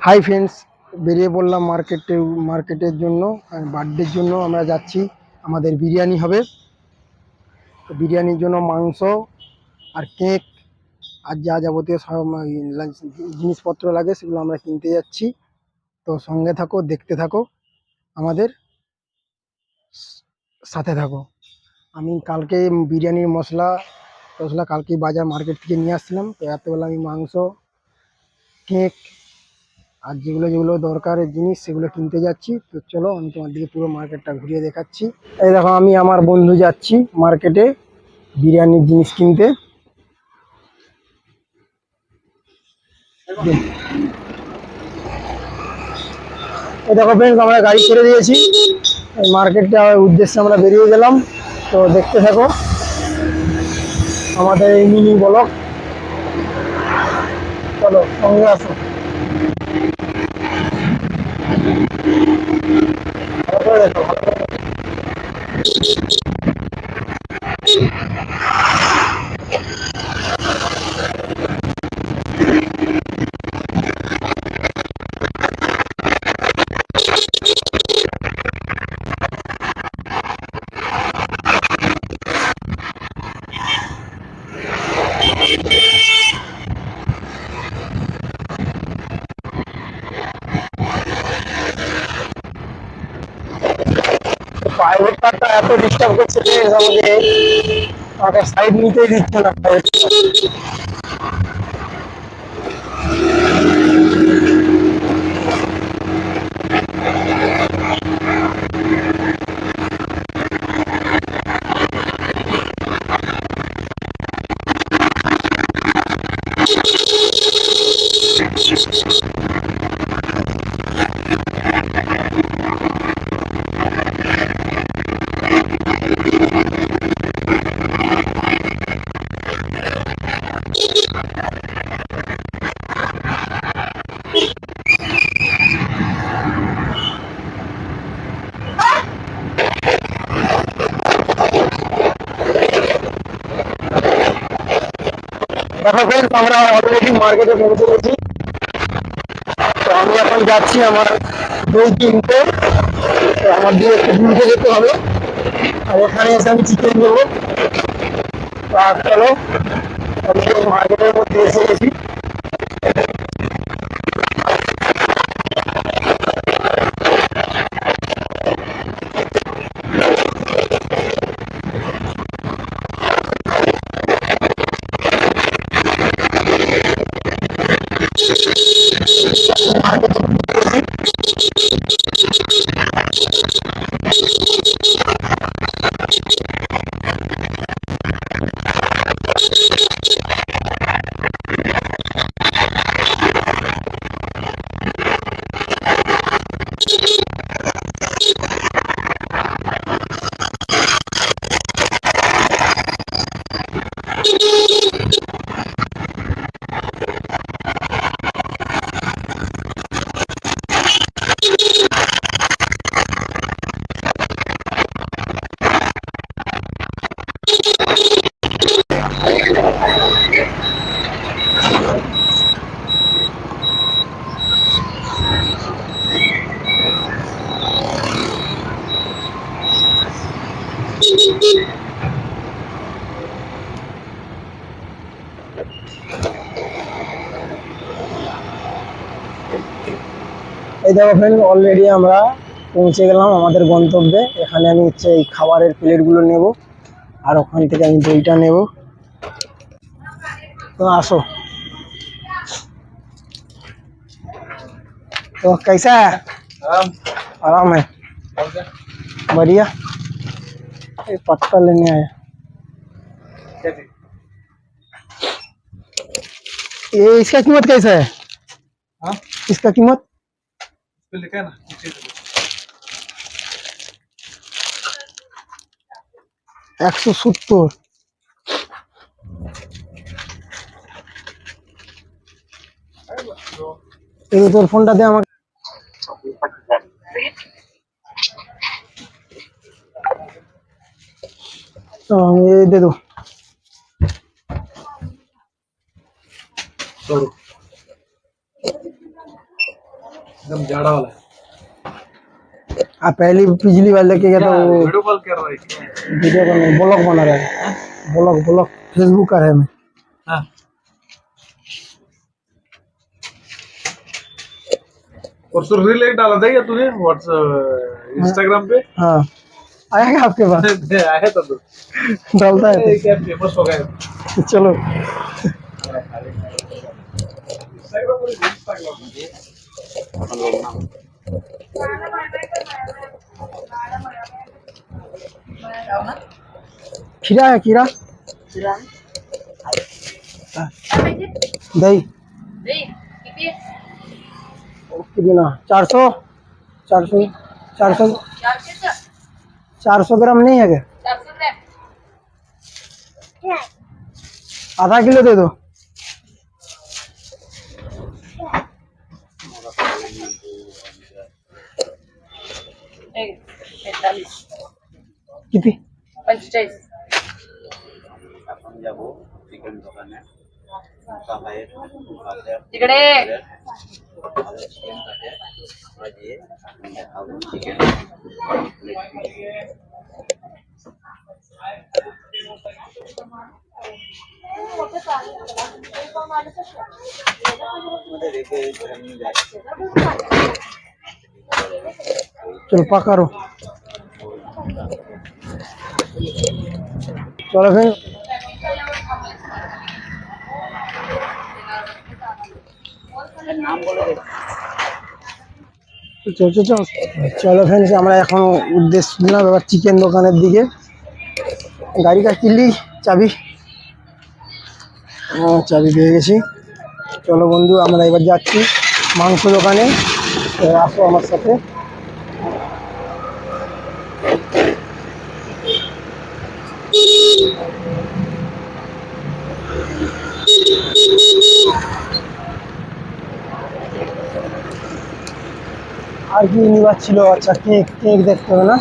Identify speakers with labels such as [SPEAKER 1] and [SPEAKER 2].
[SPEAKER 1] Hi friends, বেরিয়ে পড়লাম মার্কেটের জন্য। বার্থডের জন্য আমরা যাচ্ছি। আমাদের বিরিয়ানি হবে, তো বিরিয়ানির জন্য মাংস আর কেক আর যা যাবতীয় সব জিনিসপত্র লাগে সেগুলো আমরা কিনতে যাচ্ছি। তো সঙ্গে থাকো, দেখতে থাকো, আমাদের সাথে থাকো। আমি কালকে বিরিয়ানির মশলা কালকেই বাজার মার্কেট থেকে নিয়ে আসছিলাম। তো রাত্রেবেলা আমি মাংস, কেক আর যেগুলো যেগুলো দরকারের জিনিস সেগুলো কিনতে যাচ্ছি। তো চলো, আমি তোমাদেরকে পুরো মার্কেটটা ঘুরিয়ে দেখাচ্ছি। এই দেখো, আমি আমার বন্ধু যাচ্ছি মার্কেটে বিরিয়ানির জিনিস কিনতে। এই দেখো ফ্রেন্ডস, আমরা গাড়ি ছেড়ে দিয়েছি, এই মার্কেটটা উদ্দেশ্যে আমরা বেরিয়ে গেলাম। তো দেখতে থাকো আমাদের এই মিনি ব্লগ। চলো সঙ্গে আসো। ভালো করে দেখো, ভালো করে দেখো। প্রাইভেট কারটা এত ডিস্টার্ব করছে যে আমাকে সাইড নিতেই দিচ্ছে না প্রাইভেট কার। দেখো ফ্রেন্ডস, আমরা অলরেডি মার্কেটে পৌঁছে গেছি। তো আমি এখন যাচ্ছি আমার দই কিনতে। তো আমার দিয়ে একটু দূরে যেতে হবে, আর এখানে এসে আমি চিকেন নেবো। আর চলো, আমি মার্কেটের মধ্যে এসে গেছি। এই দেখো ফ্রেন্ড, অলরেডি আমরা পৌঁছে গেলাম আমাদের গন্তব্যে। এখানে আমি এই খাবারের প্লেটগুলো নেব, আর ওখান থেকে আমি দইটা নেব। তো আসো। তো कैसा है? आराम है, बढ़िया। ये पत्ता लेने आया। ये इसका कीमत कैसा है? हाँ? इसका कीमत लिखा है ना, 170। এই তোর ফোনটা দে আমাকে। তো আমি দে দো।
[SPEAKER 2] एकदम जाड़ा वाला है।
[SPEAKER 1] आप पहली बिजली वाले के
[SPEAKER 2] क्या
[SPEAKER 1] तो
[SPEAKER 2] वीडियो कॉल कर रहा है क्या?
[SPEAKER 1] वीडियो का ब्लॉग बना रहा है, ब्लॉग फेसबुक का है मैं।
[SPEAKER 2] हाँ। और सो रील एक डाला था क्या तूने व्हाट्सएप इंस्टाग्राम पे?
[SPEAKER 1] हाँ आया क्या आपके पास?
[SPEAKER 2] आया था तो
[SPEAKER 1] डालता है
[SPEAKER 2] क्या फेमस हो गया
[SPEAKER 1] तो चलो। खीरा है, खीरा दही कितना? 400 400 400 400 ग्राम नहीं है क्या? आधा किलो दे दो। किती?
[SPEAKER 3] 45 तिकडे
[SPEAKER 1] चलो पकारो, चलो फिर চলো ফ্রেন্ডস, আমরা এখন উদ্দেশ্য নিলাম এবার চিকেন দোকানের দিকে। গাড়িটা কিনলি চাবি? চাবি পেয়ে গেছি। চলো বন্ধু, আমরা এবার যাচ্ছি মাংস দোকানে, আসো আমার সাথে। আর কি নিবার ছিল? আচ্ছা কেক, কেক দেখতে হবে না?